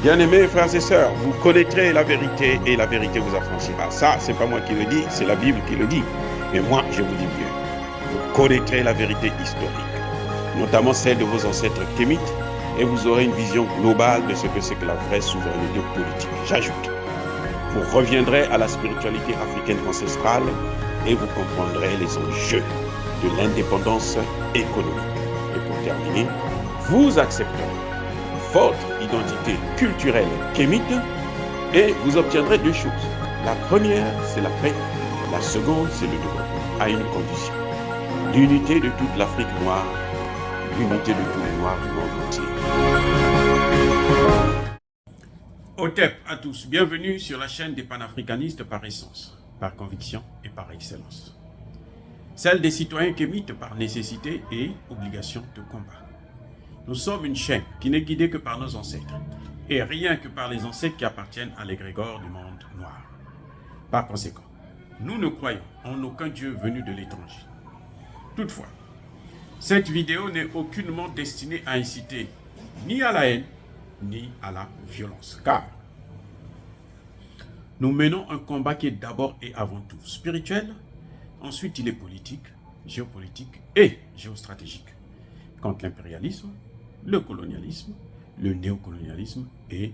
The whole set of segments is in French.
Bien-aimés frères et sœurs, vous connaîtrez la vérité et la vérité vous affranchira. Ça, c'est pas moi qui le dis, c'est la Bible qui le dit. Mais moi, je vous dis mieux. Vous connaîtrez la vérité historique, notamment celle de vos ancêtres kémites, et vous aurez une vision globale de ce que c'est que la vraie souveraineté politique. J'ajoute, vous reviendrez à la spiritualité africaine ancestrale et vous comprendrez les enjeux de l'indépendance économique. Et pour terminer, vous accepterez votre identité culturelle kémite et vous obtiendrez deux choses. La première, c'est la paix. La seconde, c'est le développement, à une condition. L'unité de toute l'Afrique noire, l'unité de tous les Noirs du monde entier. Otep à tous, bienvenue sur la chaîne des panafricanistes par essence, par conviction et par excellence. Celle des citoyens kémites par nécessité et obligation de combat. Nous sommes une chaîne qui n'est guidée que par nos ancêtres, et rien que par les ancêtres qui appartiennent à l'égrégore du monde noir. Par conséquent, nous ne croyons en aucun Dieu venu de l'étranger. Toutefois, cette vidéo n'est aucunement destinée à inciter ni à la haine, ni à la violence, car nous menons un combat qui est d'abord et avant tout spirituel, ensuite il est politique, géopolitique et géostratégique, contre l'impérialisme, le colonialisme, le néocolonialisme et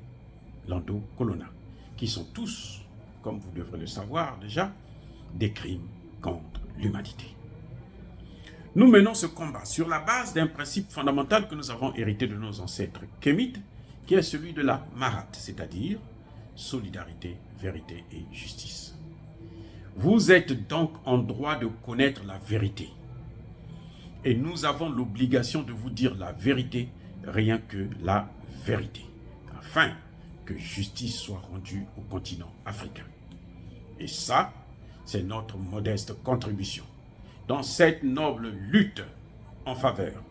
l'endocolonat, qui sont tous, comme vous devrez le savoir déjà, des crimes contre l'humanité. Nous menons ce combat sur la base d'un principe fondamental que nous avons hérité de nos ancêtres kémites, qui est celui de la Mahat, c'est-à-dire solidarité, vérité et justice. Vous êtes donc en droit de connaître la vérité. Et nous avons l'obligation de vous dire la vérité, rien que la vérité, afin que justice soit rendue au continent africain. Et ça, c'est notre modeste contribution dans cette noble lutte en faveur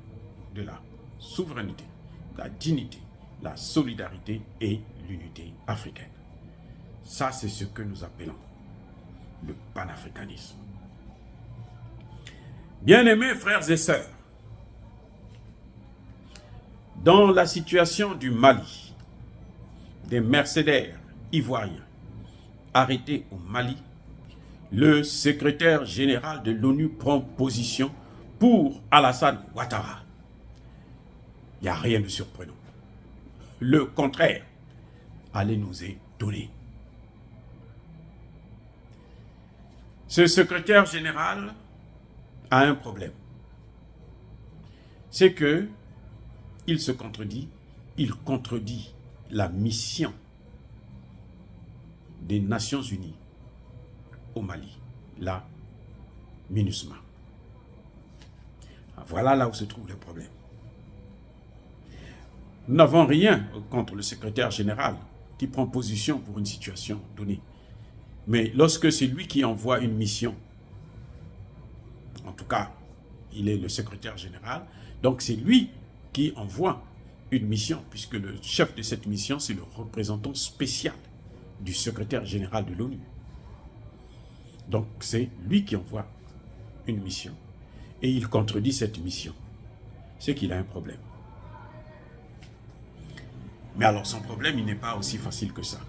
de la souveraineté, la dignité, la solidarité et l'unité africaine. Ça, c'est ce que nous appelons le panafricanisme. Bien-aimés frères et sœurs, dans la situation du Mali, des mercenaires ivoiriens arrêtés au Mali, le secrétaire général de l'ONU prend position pour Alassane Ouattara. Il n'y a rien de surprenant. Le contraire allait nous étonner. Ce secrétaire général a un problème. C'est que il se contredit, il contredit la mission des Nations Unies au Mali, la MINUSMA. Voilà là où se trouve le problème. Nous n'avons rien contre le secrétaire général qui prend position pour une situation donnée. Mais lorsque c'est lui qui envoie une mission, en tout cas, il est le secrétaire général, donc c'est lui qui envoie une mission, puisque le chef de cette mission, c'est le représentant spécial du secrétaire général de l'ONU. Donc c'est lui qui envoie une mission. Et il contredit cette mission. C'est qu'il a un problème. Mais alors son problème, il n'est pas aussi facile que ça.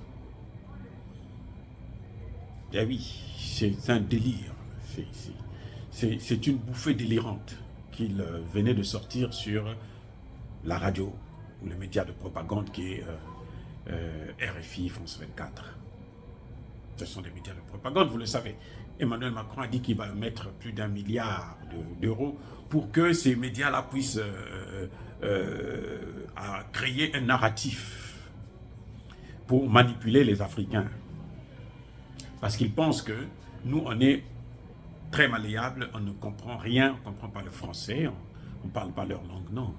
Eh oui, c'est un délire. C'est une bouffée délirante qu'il venait de sortir sur la radio, ou le média de propagande qui est RFI, France 24. Ce sont des médias de propagande, vous le savez. Emmanuel Macron a dit qu'il va mettre plus d'1 milliard d'euros pour que ces médias-là puissent créer un narratif pour manipuler les Africains. Parce qu'ils pensent que nous, on est très malléable, on ne comprend rien, on ne comprend pas le français, on ne parle pas leur langue, non.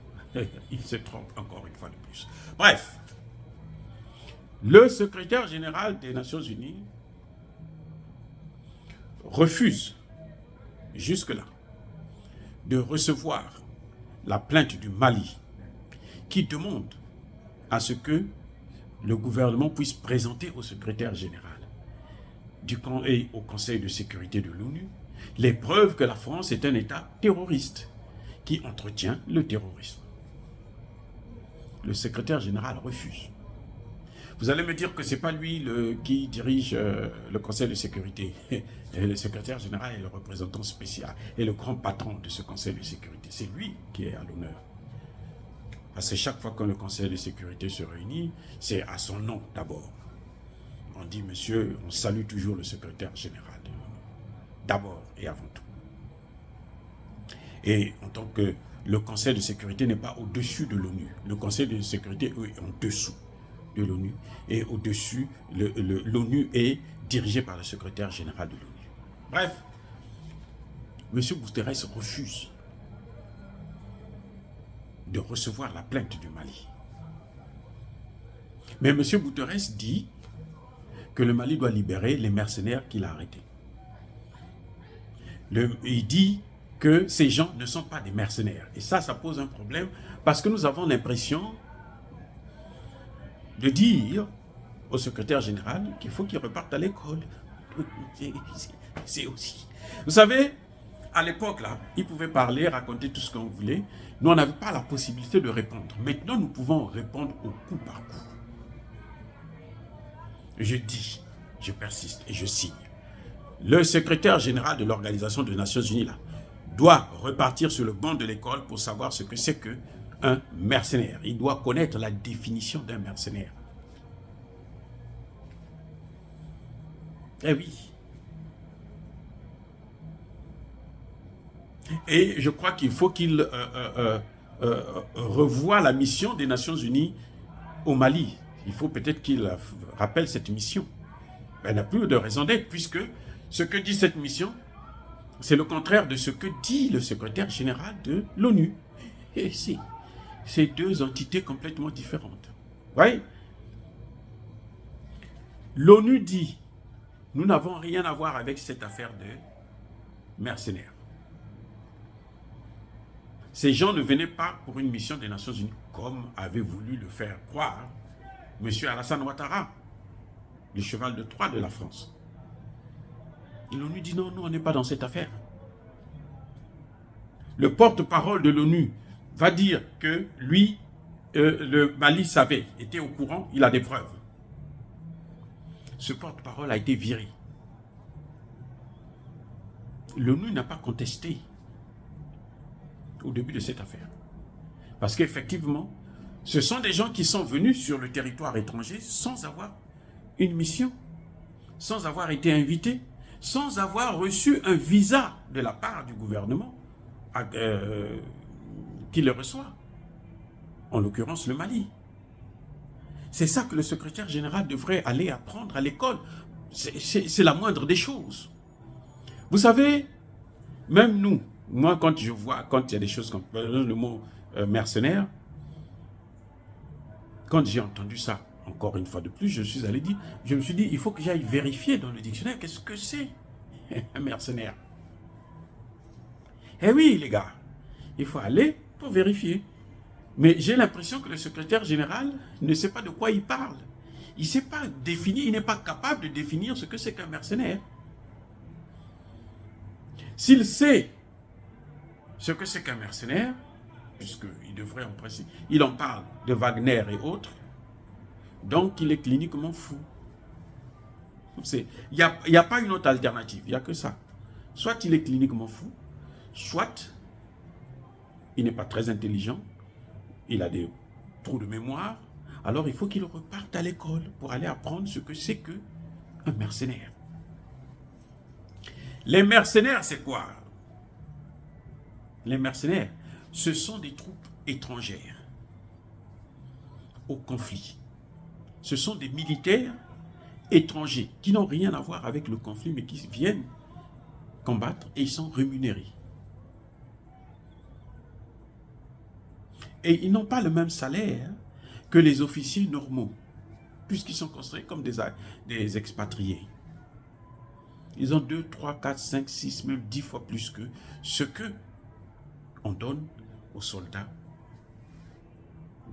Ils se trompent encore une fois de plus. Bref, le secrétaire général des Nations Unies refuse, jusque-là, de recevoir la plainte du Mali qui demande à ce que le gouvernement puisse présenter au secrétaire général et au Conseil de sécurité de l'ONU les preuves que la France est un État terroriste qui entretient le terrorisme. Le secrétaire général refuse. Vous allez me dire que ce n'est pas lui qui dirige le Conseil de sécurité. Et le secrétaire général est le représentant spécial et le grand patron de ce Conseil de sécurité. C'est lui qui est à l'honneur. Parce que chaque fois que le Conseil de sécurité se réunit, c'est à son nom d'abord. On dit, monsieur, on salue toujours le secrétaire général. D'abord et avant tout. Et en tant que le Conseil de sécurité n'est pas au-dessus de l'ONU. Le Conseil de sécurité est en dessous de l'ONU. Et au-dessus, l'ONU est dirigé par le secrétaire général de l'ONU. Bref, M. Guterres refuse de recevoir la plainte du Mali. Mais M. Guterres dit que le Mali doit libérer les mercenaires qu'il a arrêtés. Il dit que ces gens ne sont pas des mercenaires. Et ça pose un problème parce que nous avons l'impression de dire au secrétaire général qu'il faut qu'il reparte à l'école. C'est aussi... Vous savez, à l'époque, là, il pouvait parler, raconter tout ce qu'on voulait. Nous, on n'avait pas la possibilité de répondre. Maintenant, nous pouvons répondre au coup par coup. Je dis, je persiste et je signe. Le secrétaire général de l'Organisation des Nations Unies, là, doit repartir sur le banc de l'école pour savoir ce que c'est qu'un mercenaire. Il doit connaître la définition d'un mercenaire. Eh oui. Et je crois qu'il faut qu'il revoie la mission des Nations Unies au Mali. Il faut peut-être qu'il rappelle cette mission. Elle n'a plus de raison d'être, puisque ce que dit cette mission, c'est le contraire de ce que dit le secrétaire général de l'ONU. Et c'est deux entités complètement différentes. Vous voyez? L'ONU dit, nous n'avons rien à voir avec cette affaire de mercenaires. Ces gens ne venaient pas pour une mission des Nations Unies, comme avait voulu le faire croire M. Alassane Ouattara, le cheval de Troie de la France. Et l'ONU dit non, on n'est pas dans cette affaire. Le porte-parole de l'ONU va dire que lui, le Mali savait, était au courant, il a des preuves. Ce porte-parole a été viré. L'ONU n'a pas contesté au début de cette affaire. Parce qu'effectivement, ce sont des gens qui sont venus sur le territoire étranger sans avoir une mission, sans avoir été invités, sans avoir reçu un visa de la part du gouvernement qui le reçoit, en l'occurrence le Mali. C'est ça que le secrétaire général devrait aller apprendre à l'école. C'est la moindre des choses. Vous savez, même nous, moi quand je vois, quand il y a des choses comme le mot mercenaire, quand j'ai entendu ça, encore une fois de plus, je me suis dit, il faut que j'aille vérifier dans le dictionnaire, qu'est-ce que c'est un mercenaire? Eh oui, les gars, il faut aller pour vérifier. Mais j'ai l'impression que le secrétaire général ne sait pas de quoi il parle. Il ne sait pas définir, il n'est pas capable de définir ce que c'est qu'un mercenaire. S'il sait ce que c'est qu'un mercenaire, puisqu'il devrait en principe, il en parle de Wagner et autres, donc il est cliniquement fou. Il n'y a pas une autre alternative, il n'y a que ça. Soit il est cliniquement fou, soit il n'est pas très intelligent, il a des trous de mémoire, alors il faut qu'il reparte à l'école pour aller apprendre ce que c'est qu'un mercenaire. Les mercenaires, c'est quoi? Les mercenaires, ce sont des troupes étrangères au conflit. Ce sont des militaires étrangers qui n'ont rien à voir avec le conflit, mais qui viennent combattre et ils sont rémunérés. Et ils n'ont pas le même salaire que les officiers normaux, puisqu'ils sont considérés comme des expatriés. Ils ont 2, 3, 4, 5, 6, même 10 fois plus que ce que on donne aux soldats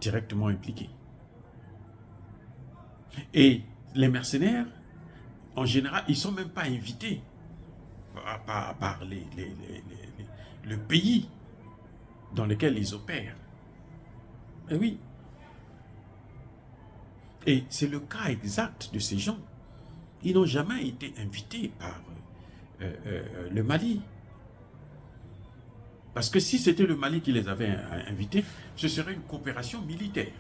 directement impliqués. Et les mercenaires, en général, ils ne sont même pas invités par le pays dans lequel ils opèrent. Et oui. Et c'est le cas exact de ces gens. Ils n'ont jamais été invités par le Mali. Parce que si c'était le Mali qui les avait invités, ce serait une coopération militaire.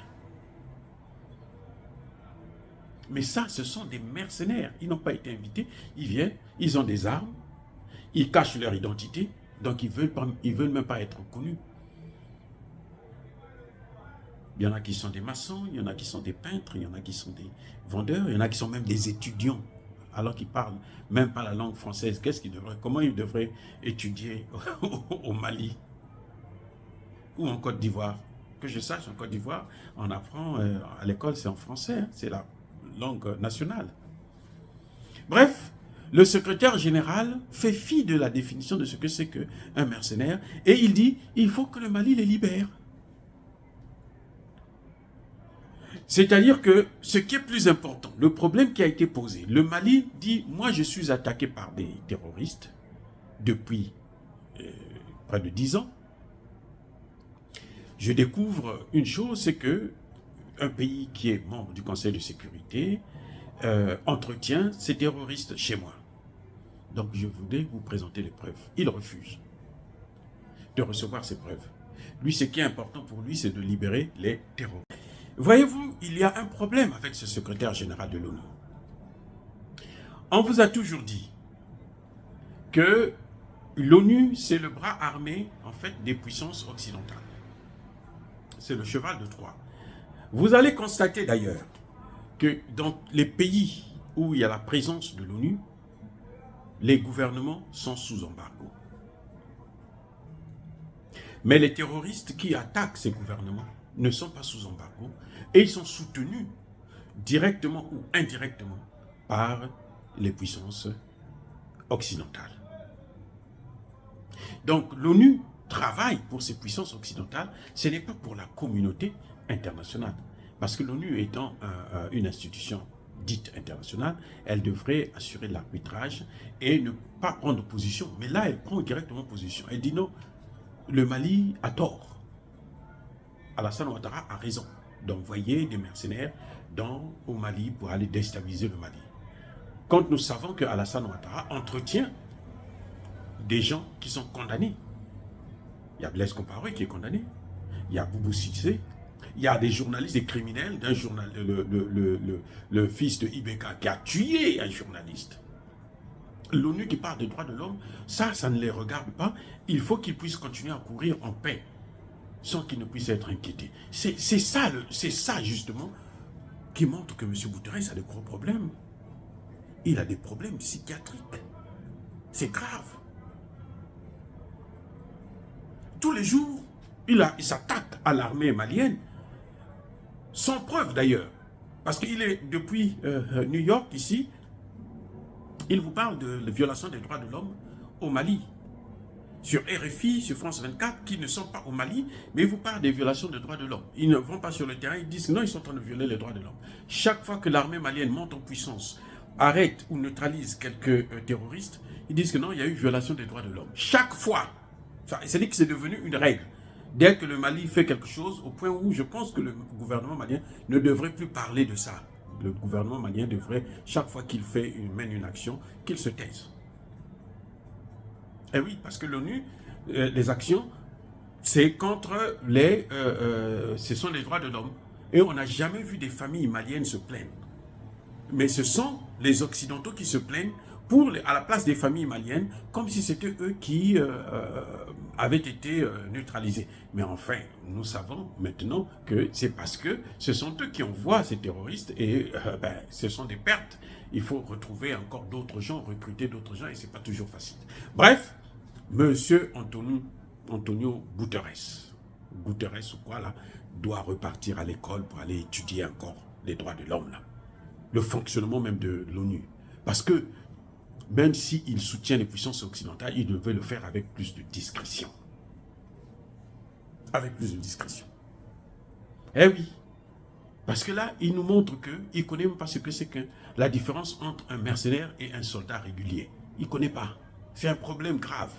Mais ça, ce sont des mercenaires. Ils n'ont pas été invités. Ils viennent, ils ont des armes, ils cachent leur identité, donc ils veulent même pas être connus. Il y en a qui sont des maçons, il y en a qui sont des peintres, il y en a qui sont des vendeurs, il y en a qui sont même des étudiants, alors qu'ils parlent même pas la langue française. Comment ils devraient étudier au Mali ou en Côte d'Ivoire? Que je sache, en Côte d'Ivoire, on apprend à l'école, c'est en français, hein, c'est la langue nationale. Bref, le secrétaire général fait fi de la définition de ce que c'est qu'un mercenaire et il dit il faut que le Mali les libère. C'est-à-dire que ce qui est plus important, le problème qui a été posé, le Mali dit moi je suis attaqué par des terroristes depuis près de 10 ans. Je découvre une chose, c'est que un pays qui est membre du Conseil de sécurité entretient ces terroristes chez moi. Donc je voulais vous présenter les preuves. Il refuse de recevoir ces preuves. Lui, ce qui est important pour lui, c'est de libérer les terroristes. Voyez-vous, il y a un problème avec ce secrétaire général de l'ONU. On vous a toujours dit que l'ONU, c'est le bras armé, en fait, des puissances occidentales. C'est le cheval de Troie. Vous allez constater d'ailleurs que dans les pays où il y a la présence de l'ONU, les gouvernements sont sous embargo. Mais les terroristes qui attaquent ces gouvernements ne sont pas sous embargo et ils sont soutenus directement ou indirectement par les puissances occidentales. Donc l'ONU travaille pour ces puissances occidentales, ce n'est pas pour la communauté internationale. Parce que l'ONU étant une institution dite internationale, elle devrait assurer l'arbitrage et ne pas prendre position. Mais là, elle prend directement position. Elle dit non, le Mali a tort. Alassane Ouattara a raison d'envoyer des mercenaires au Mali pour aller déstabiliser le Mali. Quand nous savons que Alassane Ouattara entretient des gens qui sont condamnés. Il y a Blaise Compaoré qui est condamné. Il y a Boubou Cissé. Il y a des journalistes, des criminels, le fils de Ibeka qui a tué un journaliste. L'ONU qui parle des droits de l'homme, ça ne les regarde pas. Il faut qu'ils puissent continuer à courir en paix sans qu'ils ne puissent être inquiétés. C'est ça justement qui montre que M. Guterres a de gros problèmes. Il a des problèmes psychiatriques. C'est grave. Tous les jours, il s'attaque à l'armée malienne, sans preuve d'ailleurs. Parce qu'il est depuis New York, ici, il vous parle de violation des droits de l'homme au Mali. Sur RFI, sur France 24, qui ne sont pas au Mali, mais ils vous parlent des violations des droits de l'homme. Ils ne vont pas sur le terrain, ils disent non, ils sont en train de violer les droits de l'homme. Chaque fois que l'armée malienne monte en puissance, arrête ou neutralise quelques terroristes, ils disent que non, il y a eu violation des droits de l'homme. Chaque fois. C'est-à-dire que c'est devenu une règle. Dès que le Mali fait quelque chose, au point où je pense que le gouvernement malien ne devrait plus parler de ça. Le gouvernement malien devrait, chaque fois qu'il mène une action, qu'il se taise. Et oui, parce que l'ONU, les actions, c'est contre ce sont les droits de l'homme. Et on n'a jamais vu des familles maliennes se plaindre. Mais ce sont les Occidentaux qui se plaignent à la place des familles maliennes, comme si c'était eux qui avaient été neutralisés. Mais enfin, nous savons maintenant que c'est parce que ce sont eux qui envoient ces terroristes et ce sont des pertes. Il faut retrouver encore d'autres gens, recruter d'autres gens et ce n'est pas toujours facile. Bref, Monsieur Antonio Guterres ou quoi là, doit repartir à l'école pour aller étudier encore les droits de l'homme là. Le fonctionnement même de l'ONU. Parce que même s'il soutient les puissances occidentales, il devait le faire avec plus de discrétion. Avec plus de discrétion. Eh oui. Parce que là, il nous montre qu'il ne connaît même pas ce que c'est que la différence entre un mercenaire et un soldat régulier. Il ne connaît pas. C'est un problème grave.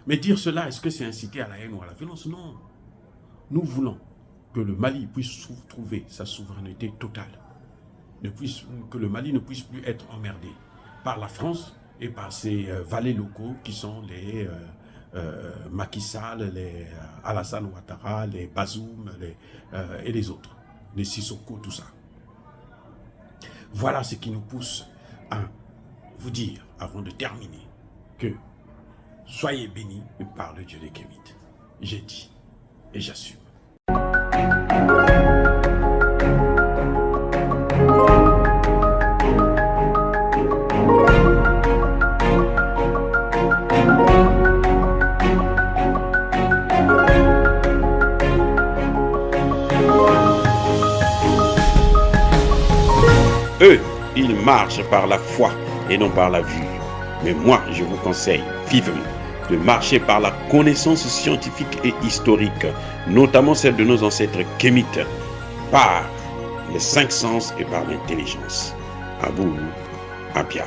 Mais dire cela, est-ce que c'est inciter à la haine ou à la violence? Non. Nous voulons que le Mali puisse trouver sa souveraineté totale, que le Mali ne puisse plus être emmerdé par la France et par ses valets locaux qui sont les Macky Sall, les Alassane Ouattara, les Bazoum et les autres, les Sissoko, tout ça. Voilà ce qui nous pousse à vous dire, avant de terminer, que soyez bénis par le Dieu des Kémites. J'ai dit et j'assume. Eux, ils marchent par la foi et non par la vue. Mais moi, je vous conseille vivement de marcher par la connaissance scientifique et historique, notamment celle de nos ancêtres kémites, par les 5 sens et par l'intelligence. Abou Abia.